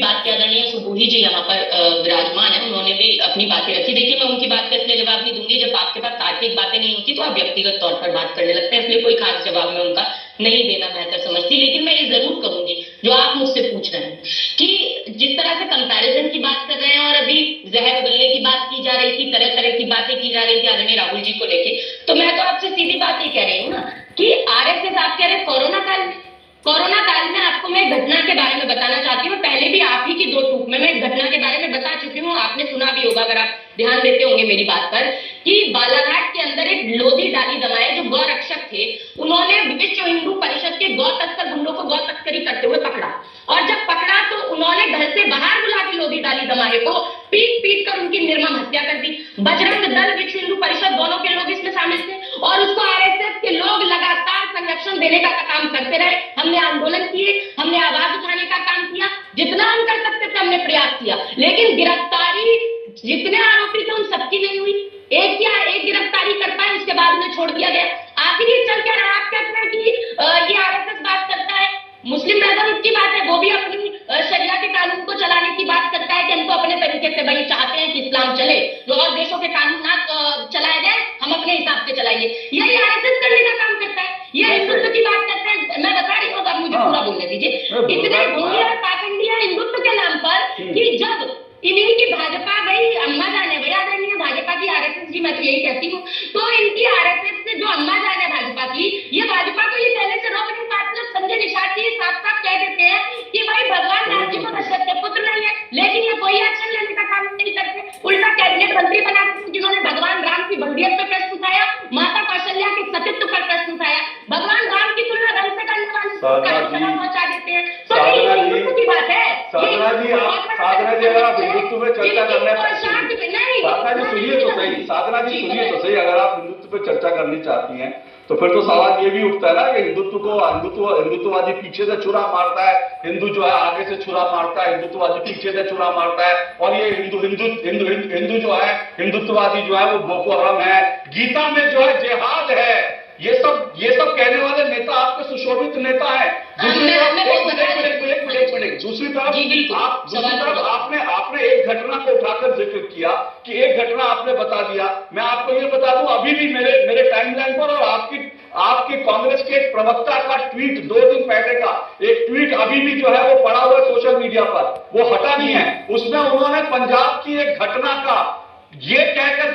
बात की आदरणीय सुबोधी जी यहाँ पर विराजमान है, उन्होंने भी अपनी बातें रखी। देखिए, मैं उनकी बात का इसलिए जवाब नहीं दूंगी, जब आपके पास तार्किक बातें नहीं होती तो आप व्यक्तिगत तौर पर बात करने लगते हैं, इसलिए कोई खास जवाब मैं उनका नहीं देना बेहतर समझती। लेकिन मैं ये जरूर कहूंगी, जो आप मुझसे पूछ रहे हैं कि जिस तरह से कंपैरिजन की बात कर रहे हैं और अभी जहर उगलने की बात की जा रही थी, तरह तरह की बातें की जा रही थी आदरणीय राहुल जी को लेके, तो मैं तो आपसे सीधी बात ये कह रही हूँ ना कि आरएसएस आप कह रहे कोरोना काल में आपको मैं घटना के बारे में बताना चाहती हूँ। पहले भी आप ही की दो टूक में मैं इस घटना के बारे में बता चुकी हूँ, आपने सुना भी होगा अगर आप ध्यान देते होंगे मेरी बात पर, कि बालाघाट के अंदर एक लोधी डाली दमाए जो गौ रक्षक थे, उन्होंने विश्व हिंदू परिषद के गौ तस्कर गुंडों को गौ तस्करी करते हुए पकड़ा, और जब पकड़ा तो उन्होंने घर से बाहर बुला के लोधी डाली दमाए को पीट पीट कर उनकी निर्मम हत्या कर दी। बजरंग दल, विश्व हिंदू परिषद, दोनों के लोग इसमें शामिल थे और उसको आरएसएस के लोग लगातार संरक्षण देने का काम करते रहे। हमने आंदोलन किए, हमने आवाज उठाने का काम किया, जितना हम कर सकते थे हमने प्रयास किया, लेकिन गिरफ्तारी जितने आरोपी थे उन सबकी नहीं हुई। एक गिरफ्तारी कर पाए, उसके बाद उन्हें छोड़ दिया गया। आखिर ये चल क्या रहा है? आप कहते हैं कि ये आरएसएस बात करता है, मुस्लिम ब्रदरहुड की बात है, वो भी अपनी शरिया के कानून को चलाने की बात करता है कि हमको अपने तरीके से भाई चाहते हैं कि इस्लाम चले, जो और देशों के कानून ना चलाए जाए, हम अपने हिसाब से चलाइए। यही आरएसएस करने का काम करता है। ये हिंदुत्व की बात करता है, मैं बता रही हूँ, अब मुझे पूरा बोलने दीजिए। इतने ढोंगी और पाखंडी है हिंदुत्व के नाम पर कि जब इन्हीं की भाजपा गई, अम्मा जान है भैया आदरणीय भाजपा की आरएसएस जी, मैं तो यही कहती हूँ, तो इनकी आरएसएस से जो अम्मा जान है भाजपा की, ये भाजपा को ये पहले से रोक नहीं पाती। संजय निषाद जी साफ साफ कह देते हैं कि भाई भगवान राम जी को दशरथ के पुत्र नहीं है, लेकिन ये कोई एक्शन लेने का काम नहीं करते, उल्टा कैबिनेट मंत्री बनाते हैं जिन्होंने भगवान राम की बल्दियत पर प्रश्न उठाया, माता कौशल्या के सतीत्व पर प्रश्न उठाया। भगवान राम की तुलना रंग से करने वाले पहुंचा देते हैं। तो ये हिंदुत्व की बात है। साधना जी अगर आप हिंदुत्व पे चर्चा करने, साधना जी सुनिए तो सही, साधना जी सुनिए तो सही, अगर आप हिंदुत्व पे चर्चा करनी चाहती हैं तो फिर तो सवाल ये भी उठता है ना कि हिंदुत्ववादी पीछे से छुरा मारता है, हिंदू जो है आगे से छुरा मारता है, हिंदुत्ववादी पीछे से छुरा मारता है, और ये हिंदू जो है हिंदुत्ववादी जो है वो बोको हराम है, गीता में जो है जिहाद है। ये सब कहने वाले नेता आपके सुशोभित नेता है। दूसरी तरफ आपने एक घटना को उठाकर जिक्र किया कि एक घटना आपने बता दिया। मैं आपको ये बता दूं, अभी भी मेरे टाइमलाइन पर और आपकी कांग्रेस के एक प्रवक्ता का ट्वीट 2 दिन पहले का एक ट्वीट अभी भी जो है वो पड़ा हुआ है सोशल मीडिया पर, वो हटा नहीं है। उसमें उन्होंने पंजाब की एक घटना का ये कहकर